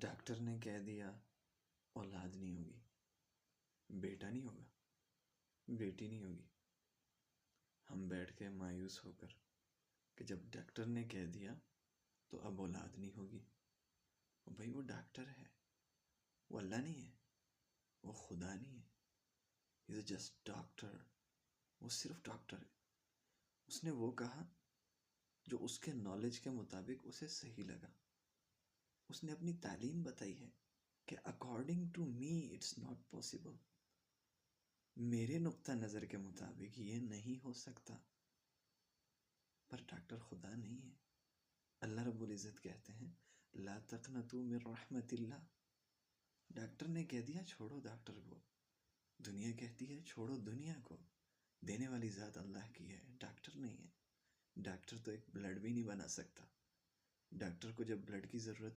Doctor نے کہہ دیا اولاد نہیں ہوگی، بیٹا نہیں ہوگا، بیٹی نہیں ہوگی۔ ہم بیٹھ کے مایوس ہو کر کہ جب ڈاکٹر نے کہہ دیا تو اب اولاد نہیں ہوگی۔ بھائی وہ ڈاکٹر ہے، وہ اللہ نہیں ہے، وہ خدا نہیں ہے۔ He is just ڈاکٹر، وہ صرف ڈاکٹر ہے۔ اس نے وہ کہا جو اس کے نالج کے مطابق اسے صحیح لگا۔ اس نے اپنی تعلیم بتائی ہے کہ according to me it's not possible, میرے نقطہ نظر کے مطابق یہ نہیں ہو سکتا۔ پر ڈاکٹر خدا نہیں ہے۔ اللہ رب العزت کہتے ہیں لا تقنطوا من رحمت اللہ۔ ڈاکٹر نے کہہ دیا چھوڑو ڈاکٹر کو، دنیا کہتی ہے چھوڑو دنیا کو، دینے والی ذات اللہ کی ہے، ڈاکٹر نہیں ہے۔ ڈاکٹر تو ایک بلڈ بھی نہیں بنا سکتا۔ ڈاکٹر کو جب بلڈ کی ضرورت